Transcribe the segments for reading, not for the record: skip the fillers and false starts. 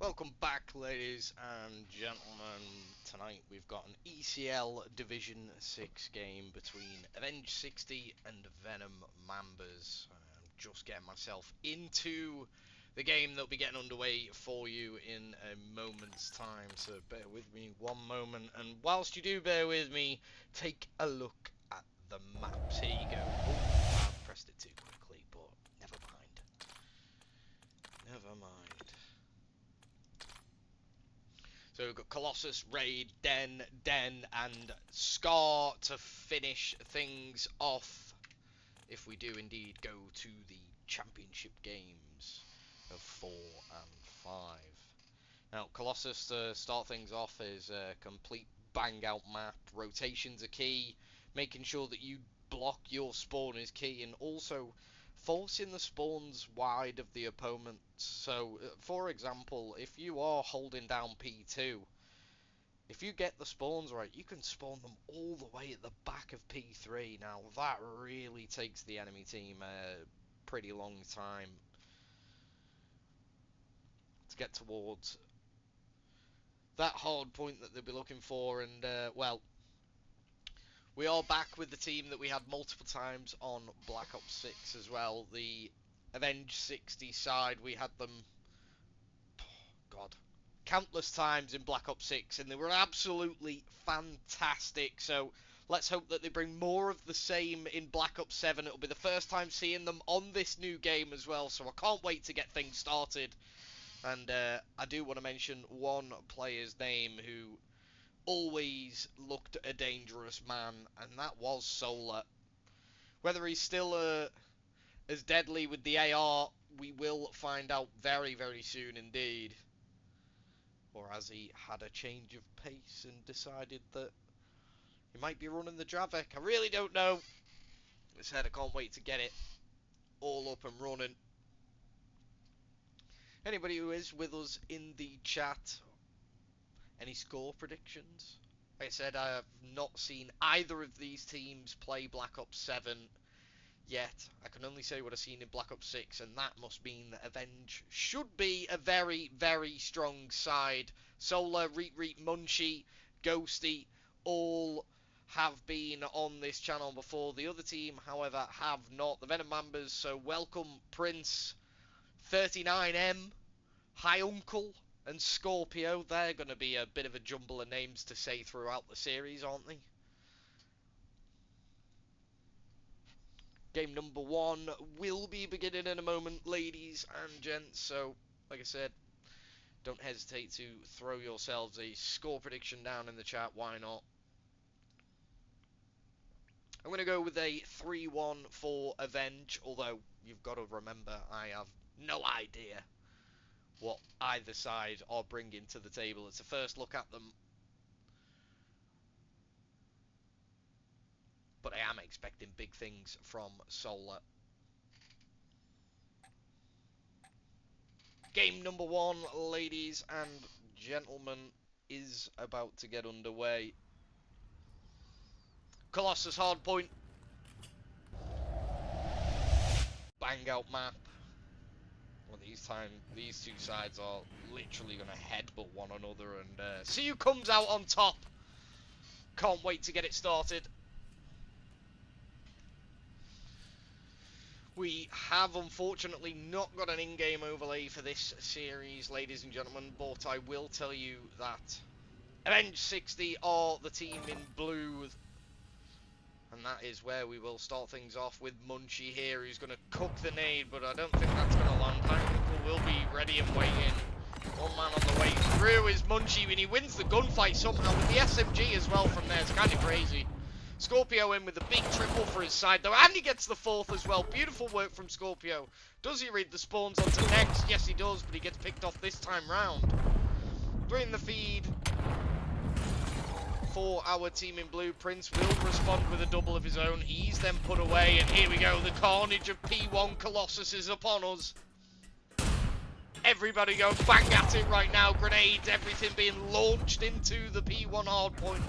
Welcome back, ladies and gentlemen. Tonight we've got an ECL Division 6 game between AVNG60 and VENM Mambas. I'm just getting myself into the game that'll be getting underway for you in a moment's time, so bear with me one moment. And whilst you do bear with me, take a look at the maps. Here you go. Oh, I pressed it too quickly, but never mind. Never mind. So we've got Colossus, Raid, Den, and Scar to finish things off if we do indeed go to the championship games of 4 and 5. Now, Colossus, to start things off, is a complete bang-out map. Rotations are key. Making sure that you block your spawn is key, and also forcing the spawns wide of the opponent. So, for example, if you are holding down P2, if you get the spawns right, you can spawn them all the way at the back of P3. Now, that really takes the enemy team a pretty long time to get towards that hard point that they'll be looking for. And, well, we are back with the team that we had multiple times on Black Ops 6 as well. The AVNG60 side, we had them, countless times in Black Ops 6, and they were absolutely fantastic. So let's hope that they bring more of the same in Black Ops 7. It'll be the first time seeing them on this new game as well, so I can't wait to get things started. And I do want to mention one player's name who always looked a dangerous man, and that was Solar. Whether he's still as deadly with the AR, we will find out very, very soon indeed. Or has he had a change of pace and decided that he might be running the Dravik? I really don't know. As I said, I can't wait to get it all up and running. Anybody who is with us in the chat, any score predictions? Like I said, I have not seen either of these teams play Black Ops 7 yet. I can only say what I've seen in Black Ops 6, and that must mean that Avenge should be a very, very strong side. Solar, Reet, Munchie, Ghosty, all have been on this channel before. The other team, however, have not. The VENM Mambas, so welcome Prince, 39M, High Uncle, and Scorpio. They're going to be a bit of a jumble of names to say throughout the series, aren't they? Game number 1 will be beginning in a moment, ladies and gents. So, like I said, don't hesitate to throw yourselves a score prediction down in the chat. Why not? I'm going to go with a 3-1 for Avenge, although you've got to remember I have no idea what either side are bringing to the table. It's a first look at them. But I am expecting big things from Solar. Game number 1, ladies and gentlemen, is about to get underway. Colossus hardpoint. Bang out map. Well, these two sides are literally going to headbutt one another, and see who comes out on top. Can't wait to get it started. We have unfortunately not got an in-game overlay for this series, ladies and gentlemen, but I will tell you that AVNG60 are the team in blue, and that is where we will start things off with Munchie here, who's going to cook the nade, but I don't think that's going to land. Heinkel will be ready and waiting. One man on the way through is Munchie, and he wins the gunfight somehow with the SMG as well from there. It's kind of crazy. Scorpio in with a big triple for his side though, and he gets the 4th as well. Beautiful work from Scorpio. Does he read the spawns onto next? Yes he does, but he gets picked off this time round. Bring the feed for our team in blue. Prince will respond with a double of his own. He's then put away, and here we go. The carnage of P1 Colossus is upon us. Everybody go bang at it right now. Grenades, everything being launched into the P1 hardpoint.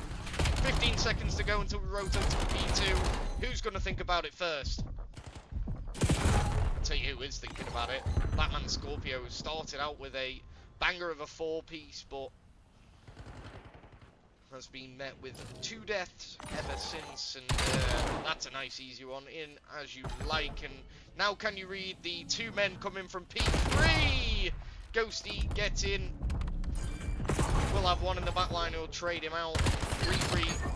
15 seconds to go until we rotate to P2. Who's going to think about it first? I'll tell you who is thinking about it. Batman Scorpio started out with a banger of a 4-piece, but has been met with 2 deaths ever since, and that's a nice easy one, in as you like. And now can you read the 2 men coming from P3? Ghosty gets in. We'll have one in the back line who'll trade him out. 3-3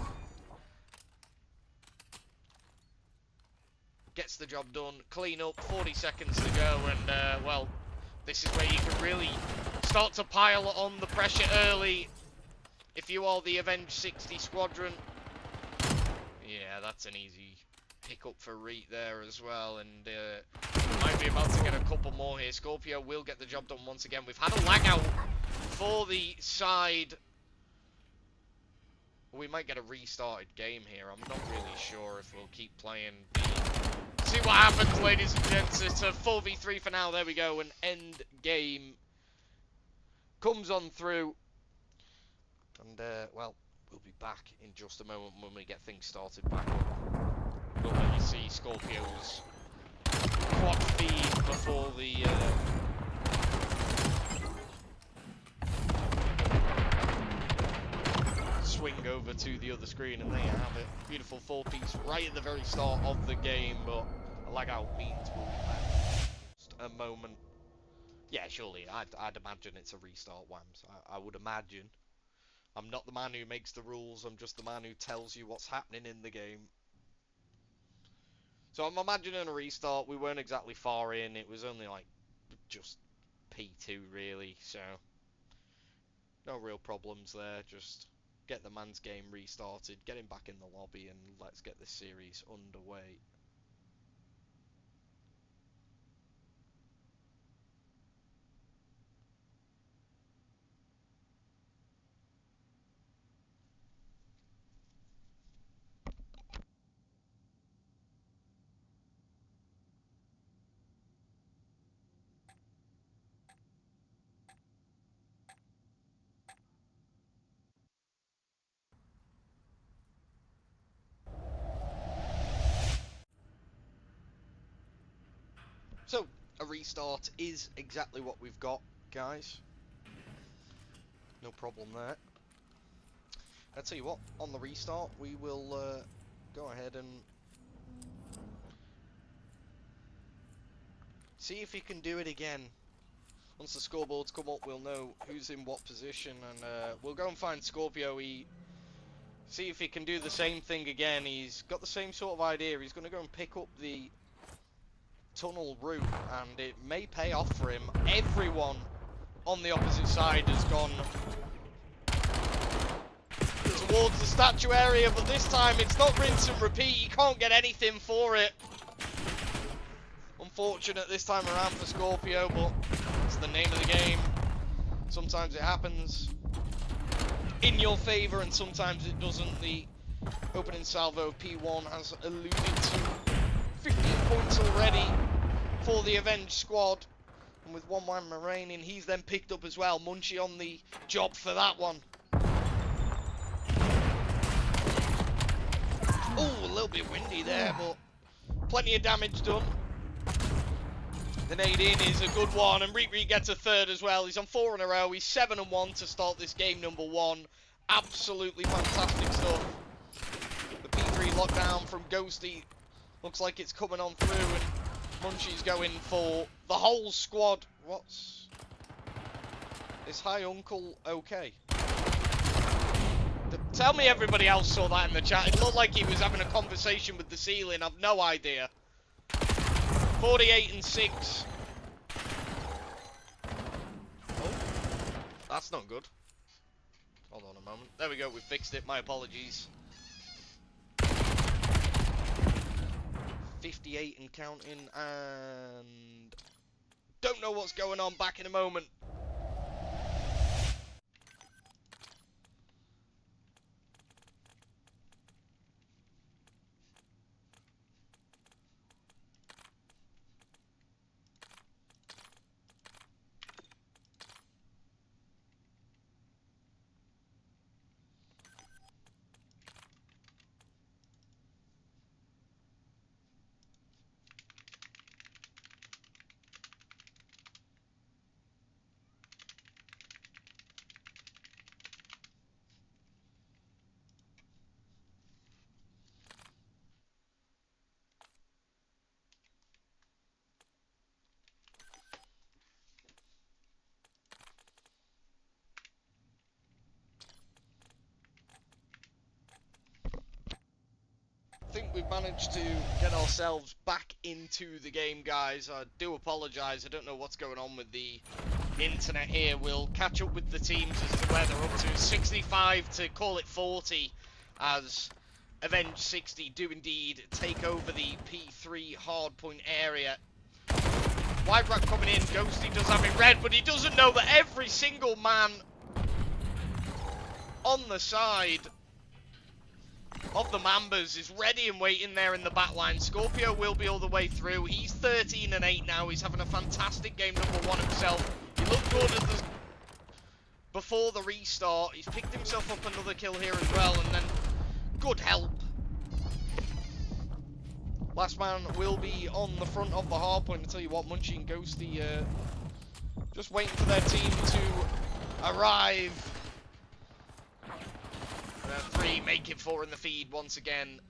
gets the job done. Clean up, 40 seconds to go, and well, this is where you can really start to pile on the pressure early. If you are the AVNG60 squadron, yeah, that's an easy pick-up for Reet there as well, and might be about to get a couple more here. Scorpio will get the job done once again. We've had a lag out for the side. We might get a restarted game here. I'm not really sure if we'll keep playing. See what happens, ladies and gents. It's a 4v3 for now. There we go, an end game comes on through. And, well, we'll be back in just a moment when we get things started back up. We'll let you see Scorpio's quad feed before the swing over to the other screen, and there you have it. Beautiful 4-piece right at the very start of the game, but a lag out means we'll be back just a moment. Yeah, surely, I'd imagine it's a restart, Whams. I would imagine. I'm not the man who makes the rules, I'm just the man who tells you what's happening in the game. So I'm imagining a restart. We weren't exactly far in, it was only like just P2 really, so no real problems there. Just get the man's game restarted, get him back in the lobby, and let's get this series underway. So, a restart is exactly what we've got, guys. No problem there. I'll tell you what, on the restart, we will go ahead and see if he can do it again. Once the scoreboards come up, we'll know who's in what position, and we'll go and find Scorpio. See if he can do the same thing again. He's got the same sort of idea. He's going to go and pick up the tunnel route, and it may pay off for him. Everyone on the opposite side has gone towards the statue area, but this time it's not rinse and repeat. You can't get anything for it. Unfortunate this time around for Scorpio, but it's the name of the game. Sometimes it happens in your favour, and sometimes it doesn't. The opening salvo of P1 has alluded to 15 points already for the Avenge squad, and with one man remaining, he's then picked up as well. Munchie on the job for that one. Oh, a little bit windy there, but plenty of damage done. The nade in is a good one, and Reet gets a third as well. He's on 4 in a row. He's 7-1 to start this game number 1. Absolutely fantastic stuff. The P3 lockdown from Ghosty looks like it's coming on through, and Munchie's going for the whole squad. Is Hi Uncle okay? Tell me everybody else saw that in the chat. It looked like he was having a conversation with the ceiling. I've no idea. 48 and 6. Oh, that's not good. Hold on a moment. There we go, we fixed it. My apologies. 58 and counting, and don't know what's going on. Back in a moment. think we've managed to get ourselves back into the game, guys. I do apologise, I don't know what's going on with the internet here. We'll catch up with the teams as to where they're up to. 65 to call it 40, as AVNG60 do indeed take over the P3 hardpoint area. Wide Rat coming in, Ghosty does have it red, but he doesn't know that every single man on the side of the Mambas is ready and waiting there in the back line. Scorpio will be all the way through. He's 13 and 8 now. He's having a fantastic game number 1 himself. He looked good at the before the restart. He's picked himself up another kill here as well, and then good help. Last man will be on the front of the hardpoint. I tell you what, Munchie and Ghosty just waiting for their team to arrive. 3 making 4 in the feed once again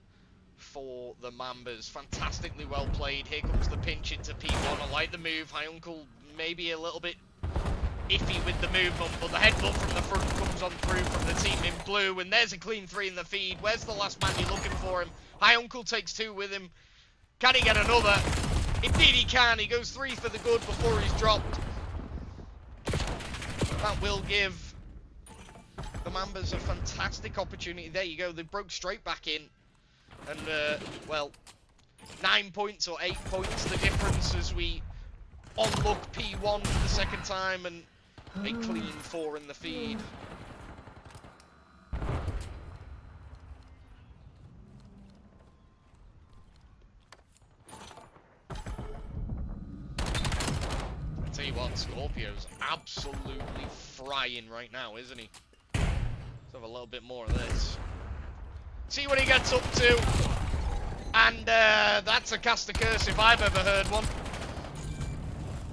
for the Mambas. Fantastically well played. Here comes the pinch into P1. I like the move. High Uncle maybe a little bit iffy with the movement, but the headbutt from the front comes on through from the team in blue, and there's a clean 3 in the feed. Where's the last man? You're looking for him. High Uncle takes 2 with him. Can he get another? Indeed he can. He goes 3 for the good before he's dropped. That will give the Mambas a fantastic opportunity. There you go. They broke straight back in. And, well, 9 points or 8 points the difference as we unlock P1 for the second time, and a clean 4 in the feed. I tell you what, Scorpio's absolutely frying right now, isn't he? Let's have a little bit more of this. See what he gets up to. And that's a cast a curse if I've ever heard one.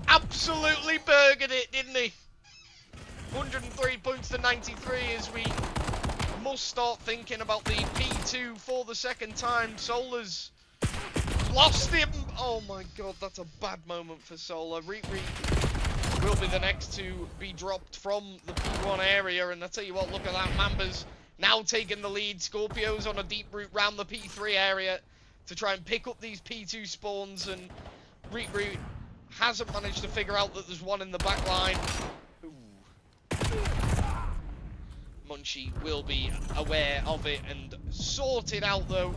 Absolutely burgered it, didn't he? 103 points to 93 as we must start thinking about the P2 for the second time. Solar's lost him. Oh my god, that's a bad moment for Solar. Reet will be the next to be dropped from the P1 area, and I tell you what, look at that. Mambas now taking the lead. Scorpio's on a deep route round the P3 area to try and pick up these P2 spawns, and Reet hasn't managed to figure out that there's one in the back line. Munchie will be aware of it and sort it out though.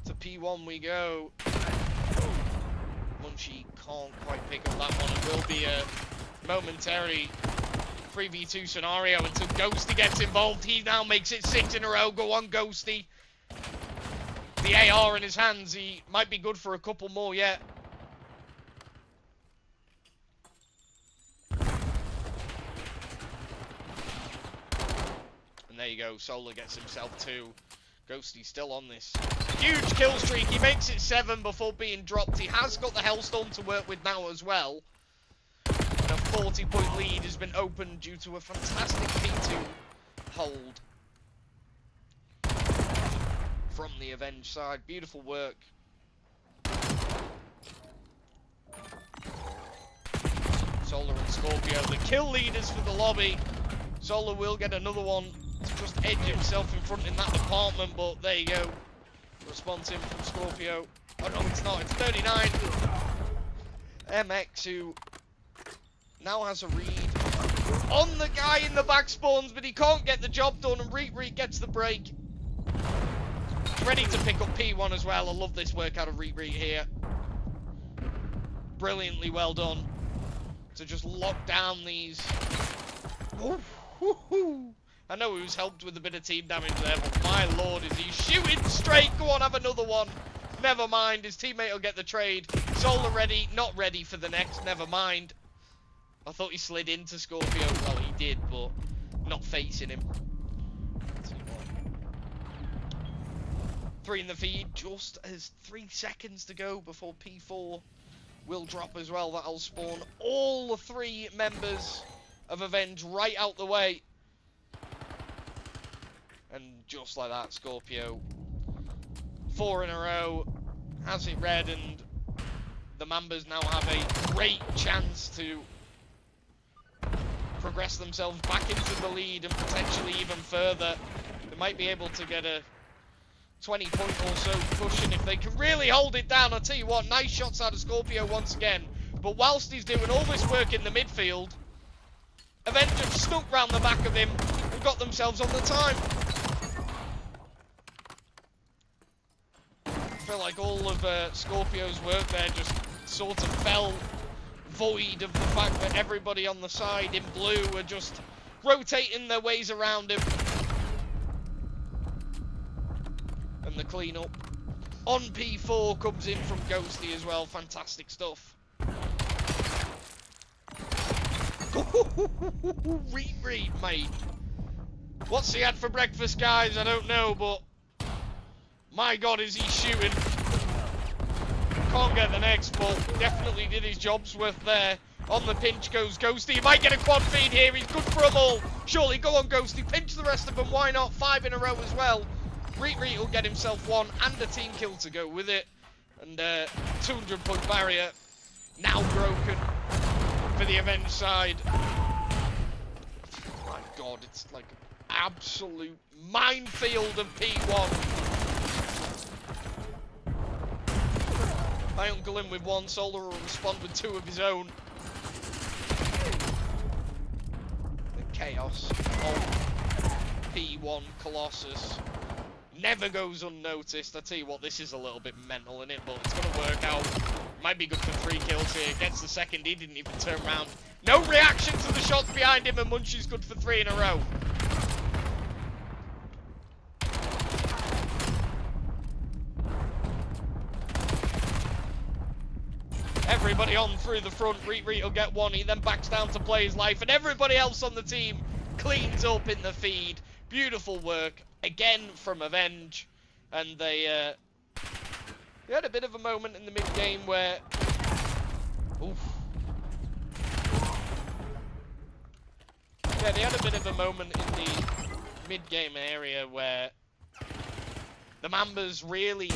To P1 we go. Munchie can't quite pick up that one. It will be a momentary 3v2 scenario until Ghosty gets involved. He now makes it 6 in a row. Go on, Ghosty. The AR in his hands. He might be good for a couple more yet. And there you go. Solar gets himself 2. Ghosty still on this huge kill streak. He makes it 7 before being dropped. He has got the Hellstorm to work with now as well. And a 40-point lead has been opened due to a fantastic P2 hold from the Avenge side. Beautiful work. Solar and Scorpio, the kill leaders for the lobby. Solar will get another one to just edge himself in front in that department, but there you go. Response in from Scorpio. Oh no, it's not, it's 39. MX, who now has a read on the guy in the back spawns, but he can't get the job done, and Reet gets the break. Ready to pick up P1 as well. I love this work out of Reet here. Brilliantly well done to just lock down these. I know he was helped with a bit of team damage there, but my lord, is he shooting straight? Go on, have another one. Never mind, his teammate will get the trade. Solar ready, not ready for the next, never mind. I thought he slid into Scorpio. Well, he did, but not facing him. 3 in the feed, just as 3 seconds to go before P4 will drop as well. That'll spawn all the 3 members of Avenge right out the way. And just like that, Scorpio 4 in a row has it red, and the Mambas now have a great chance to progress themselves back into the lead and potentially even further. They might be able to get a 20 point or so pushing if they can really hold it down. I'll tell you what, nice shots out of Scorpio once again. But whilst he's doing all this work in the midfield, Avenge have snuck round the back of him and got themselves on the time. I feel like all of Scorpio's work there just sort of fell void of the fact that everybody on the side in blue were just rotating their ways around him. And the clean-up on P4 comes in from Ghosty as well. Fantastic stuff. Read, mate. What's he had for breakfast, guys? I don't know, but my God, is he shooting. Can't get the next, but definitely did his job's worth there. On the pinch goes Ghosty. He might get a quad feed here. He's good for them all. Surely, go on, Ghosty. Pinch the rest of them. Why not? 5 in a row as well. Reet will get himself 1 and a team kill to go with it. And 200-point barrier now broken for the Avenge side. My God, it's like an absolute minefield of P1. My Uncle in with 1, Solar will respond with 2 of his own. The chaos of P1 Colossus never goes unnoticed. I tell you what, this is a little bit mental in it, but it's going to work out. Might be good for 3 kills here. Gets the second, he didn't even turn around. No reaction to the shots behind him, and Munchie's good for 3 in a row. Everybody on through the front. Reet will get 1. He then backs down to play his life. And everybody else on the team cleans up in the feed. Beautiful work. Again from Avenge. And they had a bit of a moment in the mid-game where... Oof. Yeah, they had a bit of a moment in the mid-game area where the Mambas really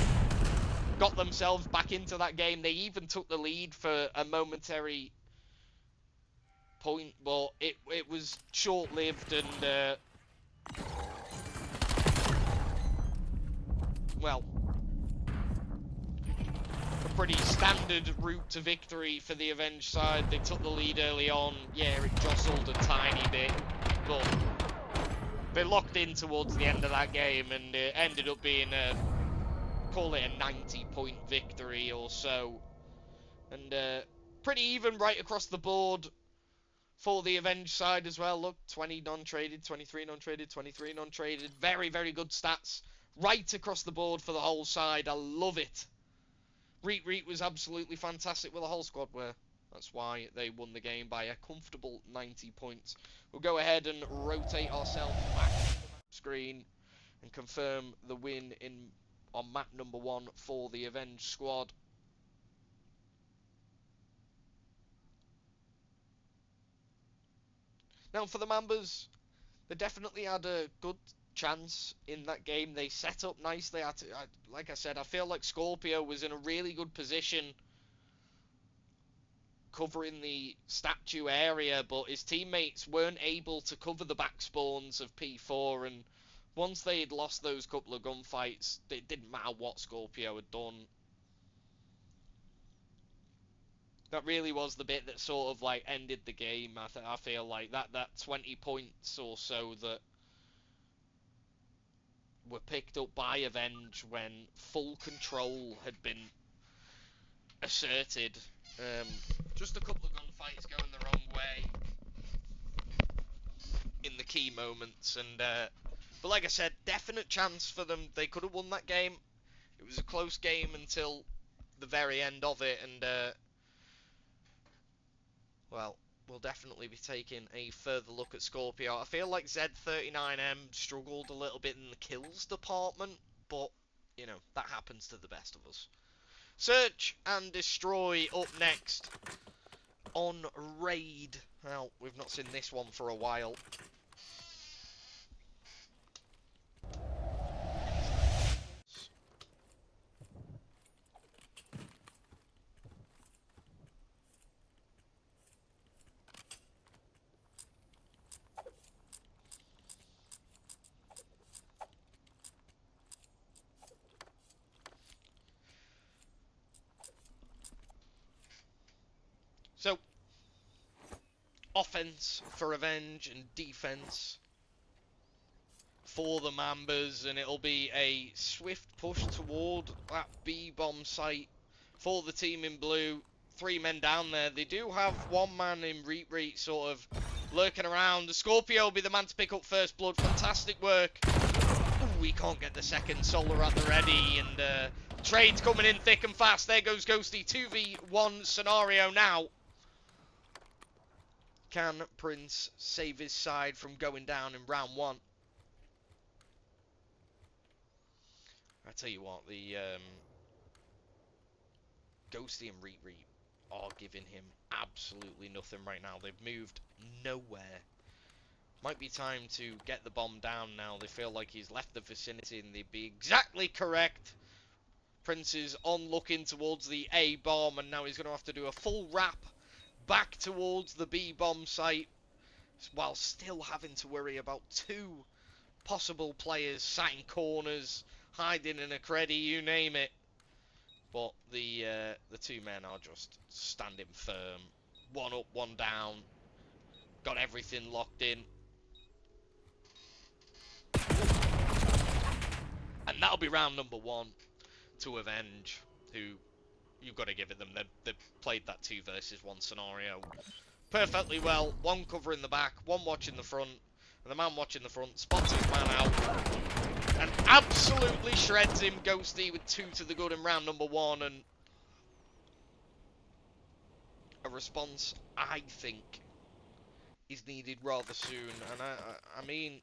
got themselves back into that game. They even took the lead for a momentary point, but it was short-lived and well, a pretty standard route to victory for the Avenge side. They took the lead early on. Yeah, it jostled a tiny bit, but they locked in towards the end of that game, and it ended up being a, call it a 90-point victory or so. And pretty even right across the board for the Avenge side as well. Look, 20 non-traded, 23 non-traded, 23 non-traded. Very, very good stats right across the board for the whole side. I love it. Reet was absolutely fantastic with the whole squad where that's why they won the game by a comfortable 90 points. We'll go ahead and rotate ourselves back to the map screen and confirm the win on map number 1 for the Avenge squad. Now for the Mambas, they definitely had a good chance in that game. They set up nicely. Like I said, I feel like Scorpio was in a really good position covering the statue area, but his teammates weren't able to cover the back spawns of P4, and once they had lost those couple of gunfights, it didn't matter what Scorpio had done. That really was the bit that sort of like ended the game. I feel like that 20 points or so that were picked up by Avenge when full control had been asserted. Just a couple of gunfights going the wrong way in the key moments, and but like I said, definite chance for them. They could have won that game. It was a close game until the very end of it, and well, we'll definitely be taking a further look at Scorpio. I feel like Z39M struggled a little bit in the kills department, but, you know, that happens to the best of us. Search and Destroy up next on Raid. Well, we've not seen this one for a while. offense for Avenge and defense for the Mambas, and it'll be a swift push toward that B-bomb site for the team in blue. 3 men down there. They do have 1 man in retreat sort of lurking around. The Scorpio will be the man to pick up first blood. Fantastic work. Ooh, we can't get the second. Solar at the ready, and trade's coming in thick and fast. There goes Ghosty. 2v1 scenario now. Can Prince save his side from going down in round 1? I tell you what, the Ghosty and Retreat are giving him absolutely nothing right now. They've moved nowhere. Might be time to get the bomb down now. They feel like he's left the vicinity, and they'd be exactly correct. Prince is on looking towards the A bomb, and now he's going to have to do a full wrap back towards the B bomb site, while still having to worry about 2 possible players sat in corners, hiding in a creddy, you name it. But the 2 men are just standing firm. 1 up, 1 down. Got everything locked in. And that'll be round number 1 to Avenge, who you've got to give it them. They've played that 2 versus 1 scenario perfectly well. 1 covering the back, 1 watching the front. And the man watching the front spots his man out and absolutely shreds him. Ghosty with 2 to the good in round number 1, and a response I think is needed rather soon. And I mean,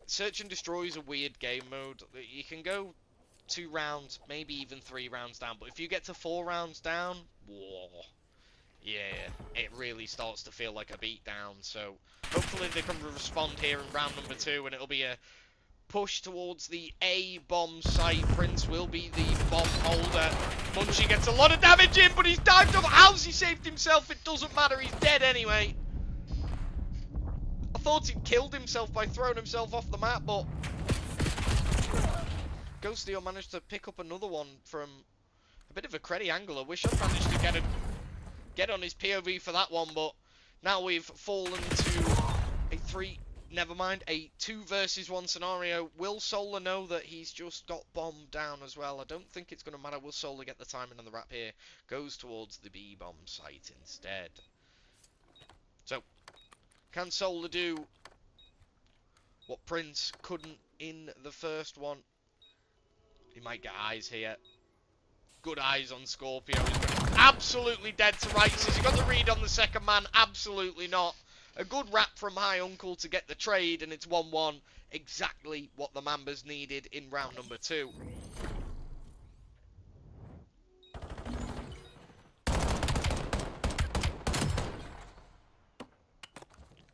Search and Destroy is a weird game mode. You can go 2 rounds, maybe even 3 rounds down, but if you get to 4 rounds down, whoa, yeah, it really starts to feel like a beatdown. So hopefully they can respond here in round number 2, and it'll be a push towards the A bomb site. Prince will be the bomb holder. Munchie gets a lot of damage in, but he's dived up. How's he saved himself? It doesn't matter, he's dead anyway. I thought he'd killed himself by throwing himself off the map, but Ghostio managed to pick up another one from a bit of a creddy angle. I wish I'd managed to get on his POV for that one, but now we've fallen to a 2 versus 1 scenario. Will Solar know that he's just got bombed down as well? I don't think it's going to matter. Will Solar get the timing on the wrap here? Goes towards the B bomb site instead. So, can Solar do what Prince couldn't in the first one? He might get eyes here. Good eyes on Scorpio. He's absolutely dead to rights. Has he got the read on the second man? Absolutely not. A good wrap from High Uncle to get the trade, and it's 1-1. Exactly what the Mambas needed in round number 2.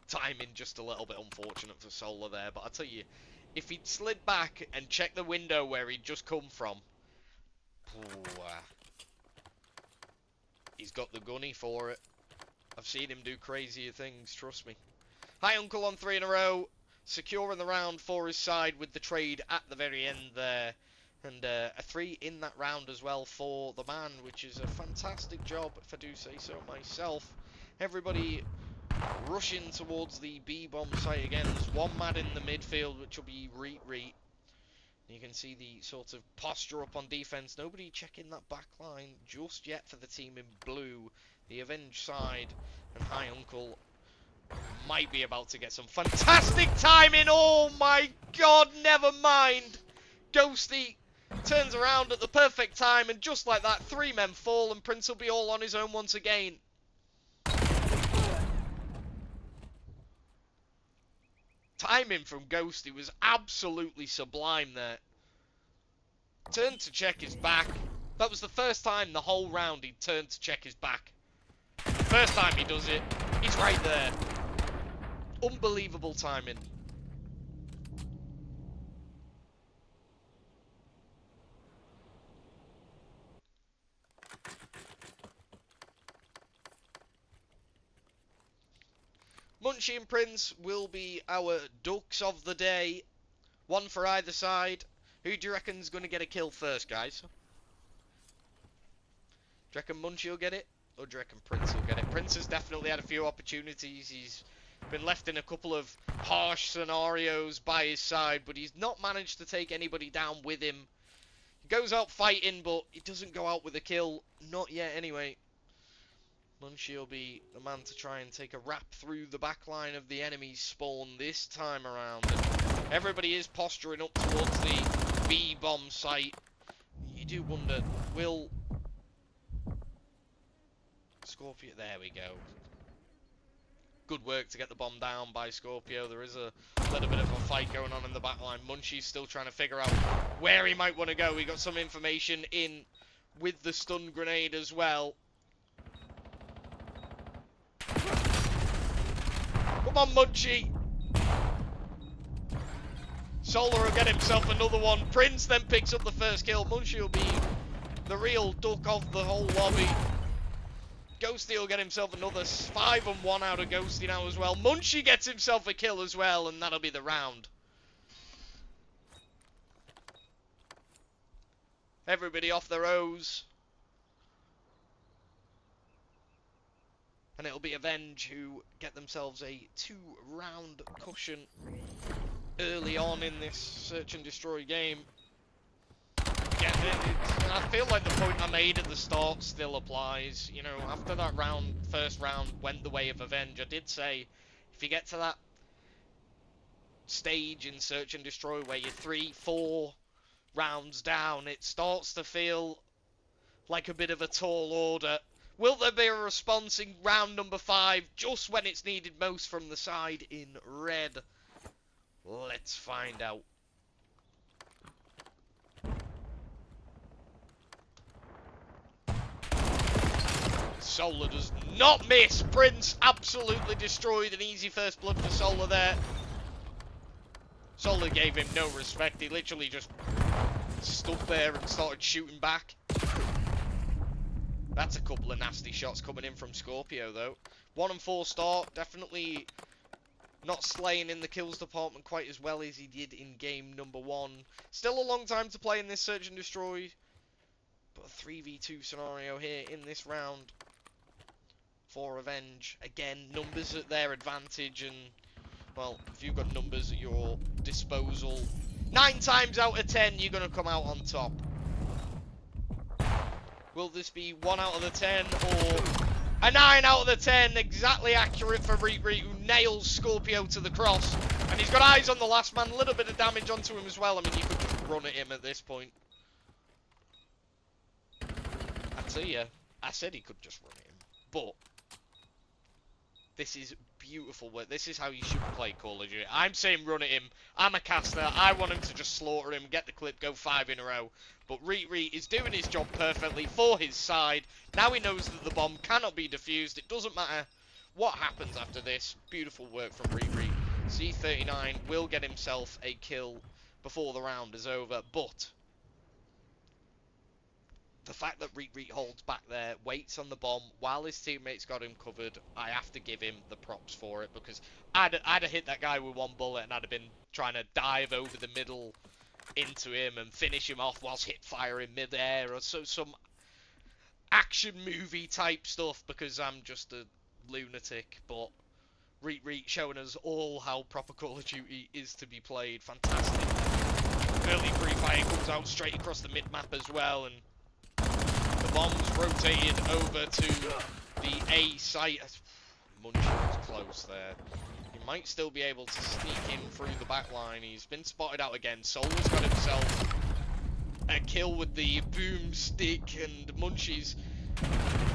Timing just a little bit unfortunate for Solar there, but I tell you, if he'd slid back and checked the window where he'd just come from, he's got the gunny for it. I've seen him do crazier things, trust me. High Uncle on 3 in a row, securing the round for his side with the trade at the very end there. And a 3 in that round as well for the man, which is a fantastic job, if I do say so myself. Everybody rushing towards the B-bomb site again. There's 1 man in the midfield, which will be Reet. You can see the sort of posture up on defense. Nobody checking that back line just yet for the team in blue. The Avenge side, and High Uncle might be about to get some fantastic timing. Oh my god, never mind. Ghosty turns around at the perfect time, and just like that, 3 men fall, and Prince will be all on his own once again. Timing from Ghosty was absolutely sublime there. Turned to check his back. That was the first time the whole round he'd turned to check his back. First time he does it, he's right there. Unbelievable timing. Munchie and Prince will be our ducks of the day. 1 for either side. Who do you reckon's going to get a kill first, guys? Do you reckon Munchie will get it? Udrick and Prince will get it. Prince has definitely had a few opportunities. He's been left in a couple of harsh scenarios by his side, but he's not managed to take anybody down with him. He goes out fighting, but he doesn't go out with a kill. Not yet, anyway. Munchie will be the man to try and take a wrap through the back line of the enemy's spawn this time around. And everybody is posturing up towards the B-bomb site. You do wonder, will Scorpio... There we go. Good work to get the bomb down by Scorpio. There is a little bit of a fight going on in the back line. Munchie's still trying to figure out where he might want to go. We got some information in with the stun grenade as well. Come on, Munchie! Solar will get himself another one. Prince then picks up the first kill. Munchie will be the real duck of the whole lobby. Ghosty will get himself another 5-1 out of Ghosty now as well. Munchie gets himself a kill as well, and that'll be the round. Everybody off their O's. And it'll be Avenge who get themselves a 2-round cushion early on in this search and destroy game. Yeah, I feel like the point I made at the start still applies. You know, after that first round went the way of Avenge, I did say, if you get to that stage in search and destroy where you're 3-4 rounds down, it starts to feel like a bit of a tall order. Will there be a response in round number 5, just when it's needed most from the side in red? Let's find out. Solar does not miss. Prince absolutely destroyed. An easy first blood for Solar there. Solar gave him no respect. He literally just stood there and started shooting back. That's a couple of nasty shots coming in from Scorpio, though. 1 and 4 start. Definitely not slaying in the kills department quite as well as he did in game number 1. Still a long time to play in this search and destroy. But a 3v2 scenario here in this round for Avenge. Again, numbers at their advantage. And, well, if you've got numbers at your disposal, 9 times out of 10, you're going to come out on top. Will this be 1 out of the 10 or a 9 out of the 10? Exactly accurate for Reet, who nails Scorpio to the cross. And he's got eyes on the last man. A little bit of damage onto him as well. I mean, you could just run at him at this point. I tell you, I said he could just run at him. But this is beautiful work. This is how you should play Call of Duty. I'm saying run at him. I'm a caster. I want him to just slaughter him, get the clip, go 5 in a row. But Reet is doing his job perfectly for his side. Now he knows that the bomb cannot be defused. It doesn't matter what happens after this. Beautiful work from Reet. C39 will get himself a kill before the round is over. But the fact that Reet holds back there, waits on the bomb while his teammates got him covered, I have to give him the props for it, because I'd have hit that guy with 1 bullet and I'd have been trying to dive over the middle into him and finish him off whilst hit fire in mid-air, or some action movie type stuff, because I'm just a lunatic. But Reet showing us all how proper Call of Duty is to be played. Fantastic. Early pre-fire comes out straight across the mid-map as well, and the bomb's rotated over to the A site. Munchie was close there. He might still be able to sneak in through the back line. He's been spotted out again. Solar's got himself a kill with the boomstick, and Munchie's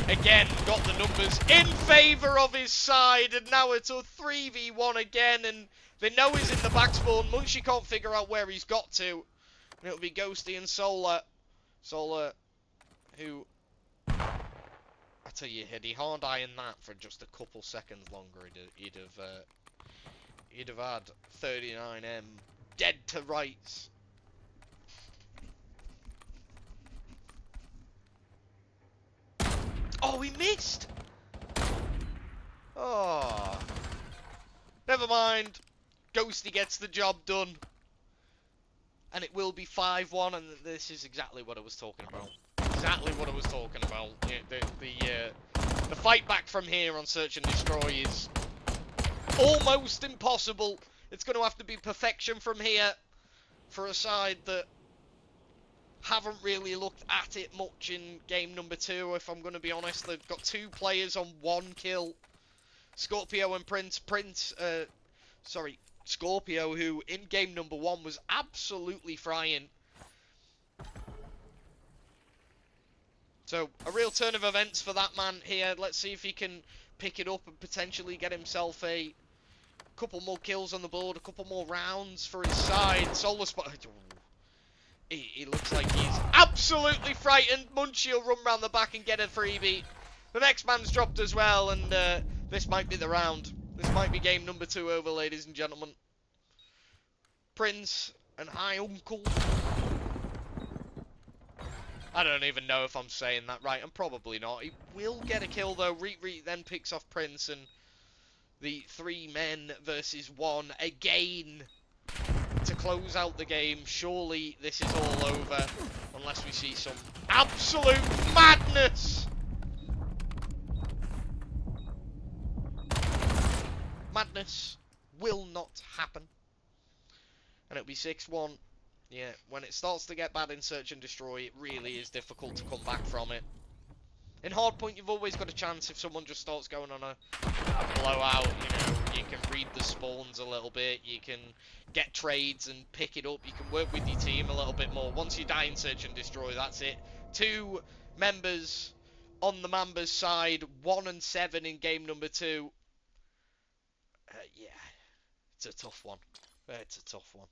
again got the numbers in favour of his side, and now it's a 3v1 again, and they know he's in the back spawn. Munchie can't figure out where he's got to, and it'll be Ghosty and Solar. Solar, who, I tell you, had he hard eyeing that for just a couple seconds longer, he'd have had 39M dead to rights. Oh, he missed! Oh. Never mind. Ghosty gets the job done. And it will be 5-1, and this is exactly what I was talking about. Exactly what I was talking about. The The fight back from here on Search and Destroy is almost impossible. It's going to have to be perfection from here for a side that haven't really looked at it much in game number 2, if I'm going to be honest. They've got 2 players on 1 kill. Scorpio and Scorpio, who in game number 1 was absolutely frying. So, a real turn of events for that man here. Let's see if he can pick it up and potentially get himself a couple more kills on the board, a couple more rounds for his side. Solar Spot. He looks like he's absolutely frightened. Munchie will run round the back and get a freebie. The next man's dropped as well, and this might be the round. This might be game number 2 over, ladies and gentlemen. Prince and High Uncle. I don't even know if I'm saying that right. I'm probably not. He will get a kill, though. Reet then picks off Prince, and the 3 men versus 1 again to close out the game. Surely this is all over, unless we see some absolute madness. Madness will not happen. And it'll be 6-1. Yeah, when it starts to get bad in Search and Destroy, it really is difficult to come back from it. In Hardpoint, you've always got a chance if someone just starts going on a blowout. You know, you can read the spawns a little bit, you can get trades and pick it up, you can work with your team a little bit more. Once you die in Search and Destroy, that's it. 2 members on the Mambas side, 1 and 7 in game number 2. Yeah, it's a tough one. It's a tough one.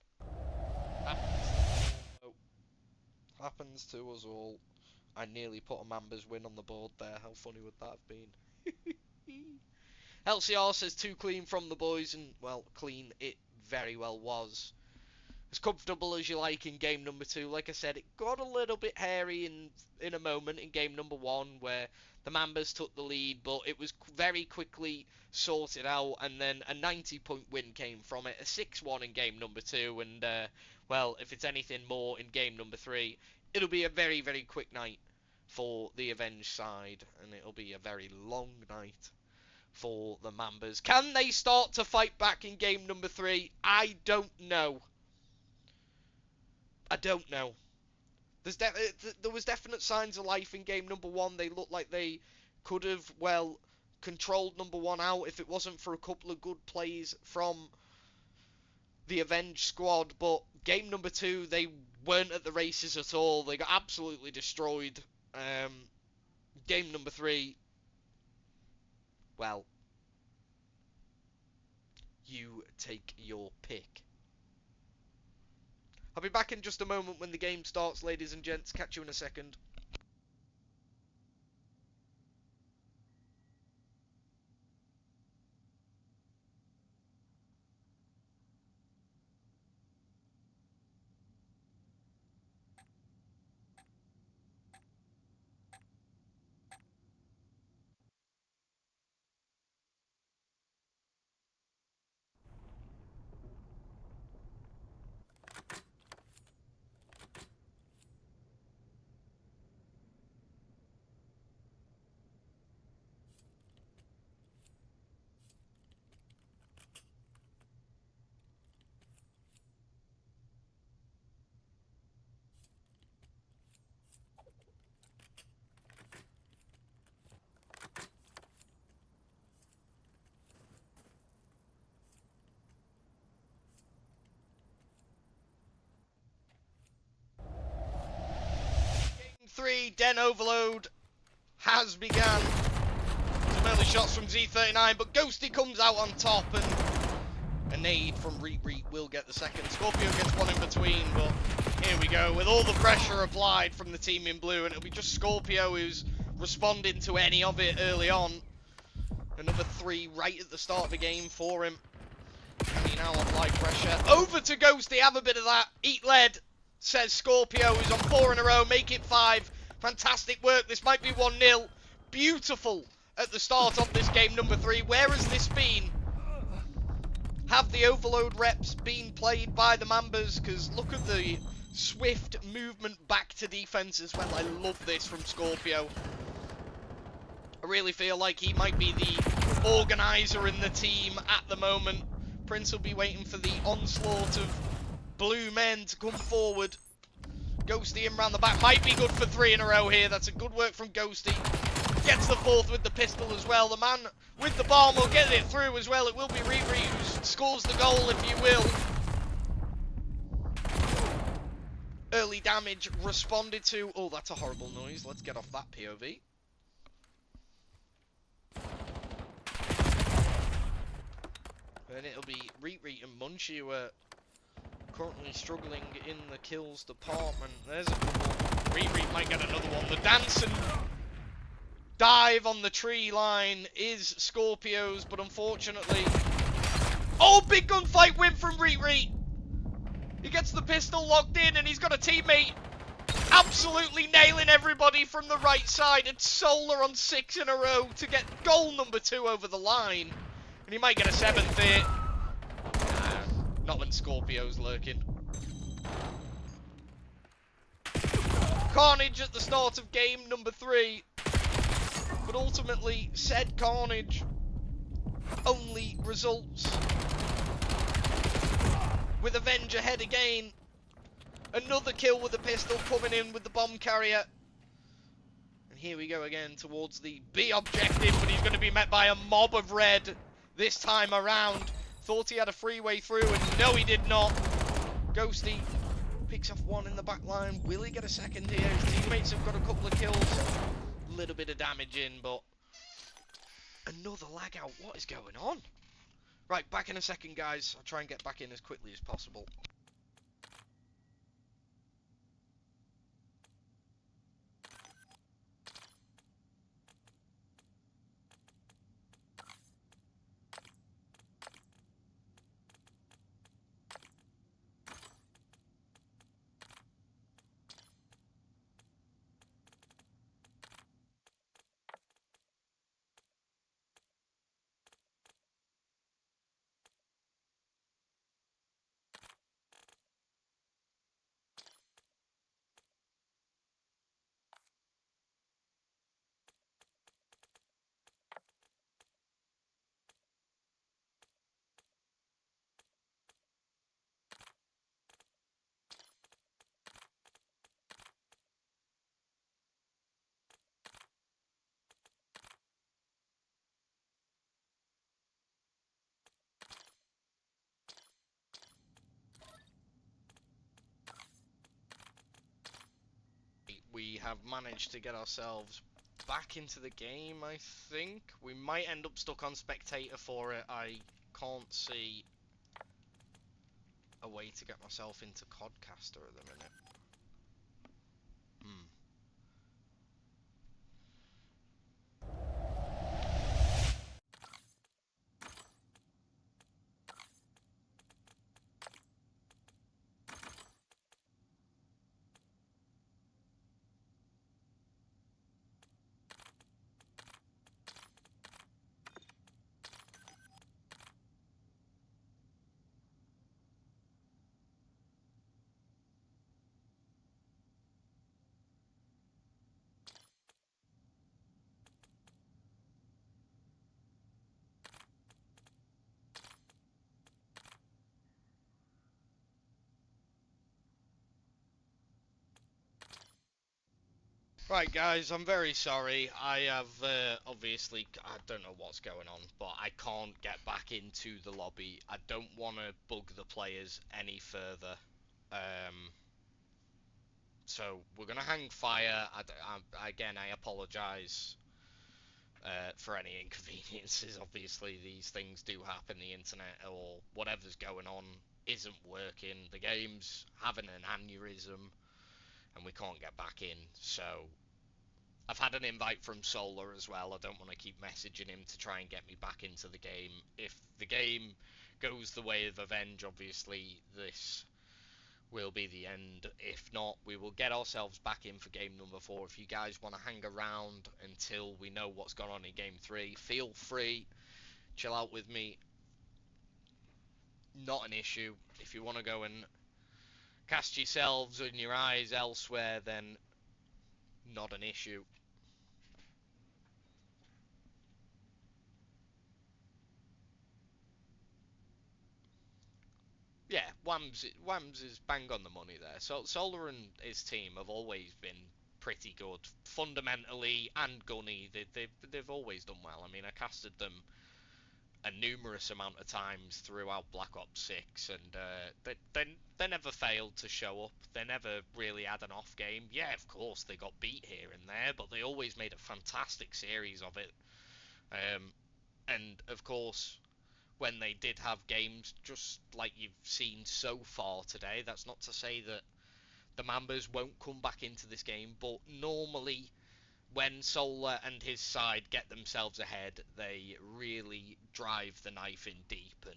Happens to us all. I nearly put a Mambas win on the board there. How funny would that have been? LCR says 2 clean from the boys, and, well, clean it very well was. As comfortable as you like in game number 2. Like I said, it got a little bit hairy in a moment in game number 1, where the Mambas took the lead, but it was very quickly sorted out, and then a 90-point win came from it. A 6-1 in game number 2, and, well, if it's anything more in game number 3, it'll be a very, very quick night for the Avenge side, and it'll be a very long night for the Mambas. Can they start to fight back in game number 3? I don't know. I don't know. There was definite signs of life in game number 1. They looked like they could have, well, controlled number 1 out if it wasn't for a couple of good plays from the Avenge squad. But game number 2, they weren't at the races at all. They got absolutely destroyed. Game number 3, well, you take your pick. I'll be back in just a moment when the game starts, ladies and gents. Catch you in a second. Game 3, Den Overload has begun. Some early shots from Z39, but Ghosty comes out on top, and a nade from Reet will get the second. Scorpio gets one in between, but here we go, with all the pressure applied from the team in blue, and it'll be just Scorpio who's responding to any of it early on. Another 3 right at the start of the game for him. Can he now apply pressure? Over to Ghosty, have a bit of that. Eat lead, says Scorpio, who's on 4 in a row, make it 5. Fantastic work, this might be 1-0. Beautiful at the start of this game number 3. Where has this been? Have the overload reps been played by the Mambas? Because look at the swift movement back to defense as well. I love this from Scorpio. A really feel like he might be the organizer in the team at the moment. Prince will be waiting for the onslaught of blue men to come forward. Ghosty in round the back, might be good for 3 in a row here. That's a good work from Ghosty. Gets the 4th with the pistol as well. The man with the bomb will get it through as well. It will be Riri who scores the goal, if you will. Early damage responded to. Oh, that's a horrible noise. Let's get off that POV. And it'll be Riri and Munchie who are currently struggling in the kills department. There's a couple. Riri might get another one. The dance and dive on the tree line is Scorpio's, but unfortunately... Oh, big gunfight win from Riri! He gets the pistol locked in and he's got a teammate absolutely nailing everybody from the right side. It's Solar on 6 in a row to get goal number 2 over the line. And he might get a 7th here. Not when Scorpio's lurking. Carnage at the start of game number 3. But ultimately, said carnage only results with Avenge ahead again. Another kill with a pistol coming in with the bomb carrier. And here we go again towards the B objective, but he's going to be met by a mob of red this time around. Thought he had a freeway through, and no, he did not. Ghosty picks off 1 in the back line. Will he get a 2nd here? His teammates have got a couple of kills. A little bit of damage in, but another lag out. What is going on? Right, back in a second, guys. I'll try and get back in as quickly as possible. We have managed to get ourselves back into the game, I think. We might end up stuck on spectator for it. I can't see a way to get myself into Codcaster at the minute. Right, guys, I'm very sorry. I have, obviously, I don't know what's going on, but I can't get back into the lobby. I don't want to bug the players any further. So, we're going to hang fire. Again, I apologise for any inconveniences. Obviously, these things do happen. The internet or whatever's going on isn't working. The game's having an aneurysm, and we can't get back in, so... I've had an invite from Solar as well. I don't want to keep messaging him to try and get me back into the game. If the game goes the way of Avenge, obviously this will be the end. If not, we will get ourselves back in for game number 4. If you guys want to hang around until we know what's gone on in game 3, feel free. Chill out with me. Not an issue. If you want to go and cast yourselves and your eyes elsewhere, then not an issue. Whams is bang on the money there. So Solar and his team have always been pretty good, fundamentally and gunny. They've always done well. I mean, I casted them a numerous amount of times throughout Black Ops 6, and they never failed to show up. They never really had an off game. Yeah, of course they got beat here and there, but they always made a fantastic series of it. And of course, when they did have games just like you've seen so far today, that's not to say that the Mambas won't come back into this game, but normally when Solar and his side get themselves ahead, they really drive the knife in deep and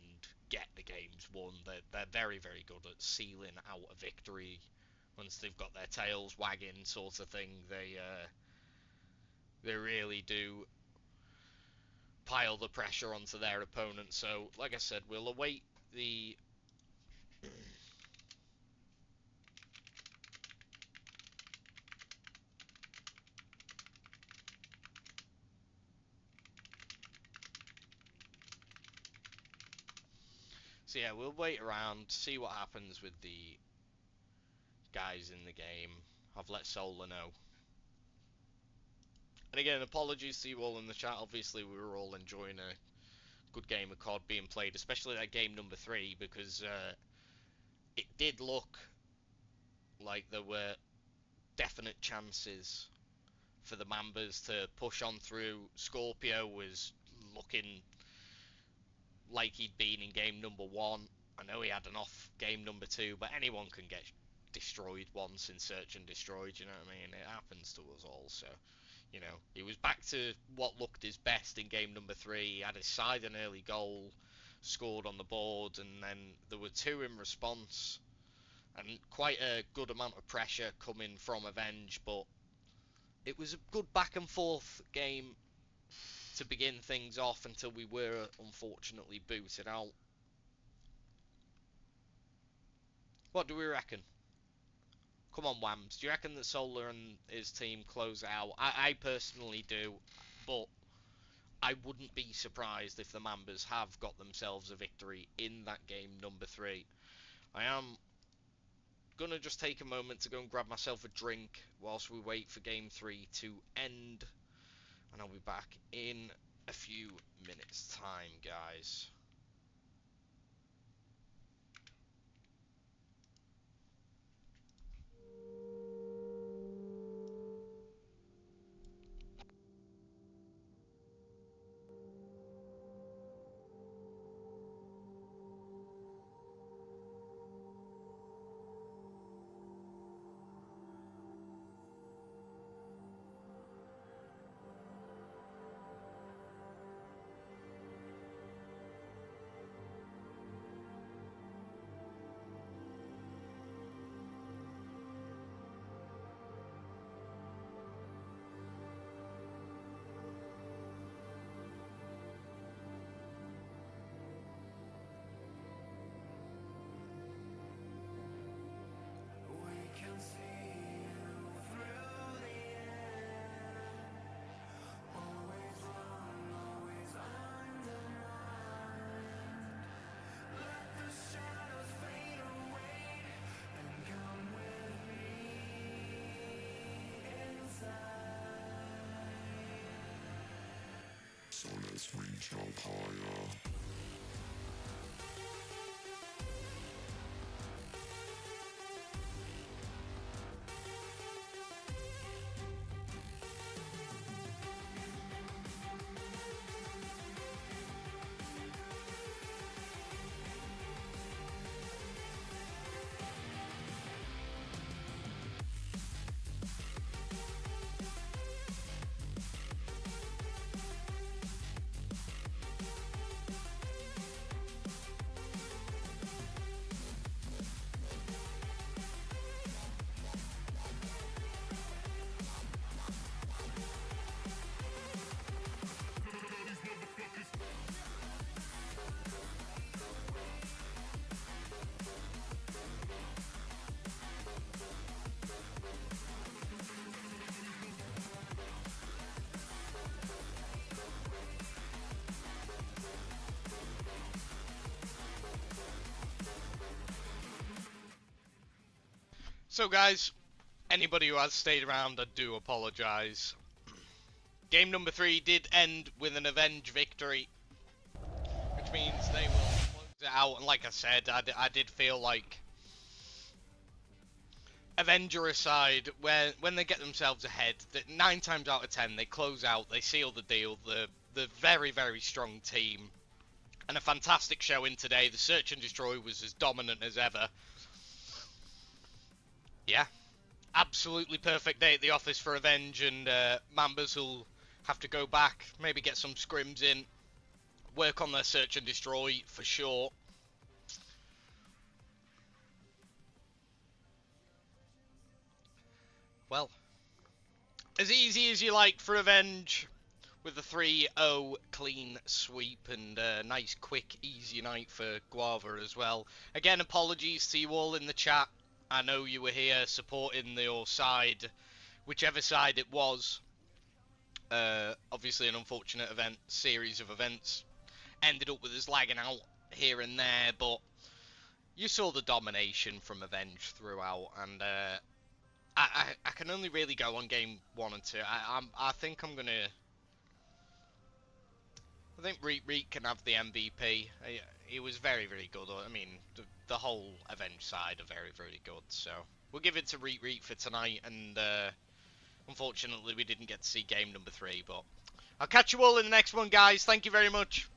get the games won. They're very, very good at sealing out a victory once they've got their tails wagging, sort of thing. They really do pile the pressure onto their opponent. So, like I said, we'll await the So yeah, we'll wait around, see what happens with the guys in the game. I've let Solar know. And again, apologies to you all in the chat. Obviously, we were all enjoying a good game of COD being played, especially that game number 3, because it did look like there were definite chances for the Mambas to push on through. Scorpio was looking like he'd been in game number 1. I know he had an off game number 2, but anyone can get destroyed once in Search and Destroyed, you know what I mean? It happens to us all, so, you know, he was back to what looked his best in game number 3. He had his side an early goal, scored on the board, and then there were 2 in response, and quite a good amount of pressure coming from Avenge, but it was a good back and forth game to begin things off until we were unfortunately booted out. What do we reckon? Come on, Whams. Do you reckon that Solar and his team close out? I personally do, but I wouldn't be surprised if the Mambas have got themselves a victory in that game number 3. I am gonna just take a moment to go and grab myself a drink whilst we wait for game 3 to end, and I'll be back in a few minutes' time, guys. So let's reach up higher. So guys, anybody who has stayed around, I do apologise. Game number 3 did end with an Avenge victory, which means they will close it out. And like I said, I did feel like, Avenger aside, when they get themselves ahead, that 9 times out of 10 they close out, they seal the deal. The very, very strong team, and a fantastic showing today. The Search and Destroy was as dominant as ever. Yeah, absolutely perfect day at the office for Avenge, and Mambas will have to go back, maybe get some scrims in, work on their Search and Destroy for sure. Well, as easy as you like for Avenge, with a 3-0 clean sweep, and a nice, quick, easy night for Guava as well. Again, apologies to you all in the chat. I know you were here supporting your side, whichever side it was. Obviously an unfortunate series of events ended up with us lagging out here and there, but you saw the domination from Avenge throughout, and I can only really go on game 1 and 2. I think I'm gonna. I think Reek can have the MVP. He was very, very good. I mean, the whole Avenge side are very, very good. So we'll give it to Reek for tonight. And unfortunately, we didn't get to see game number 3. But I'll catch you all in the next one, guys. Thank you very much.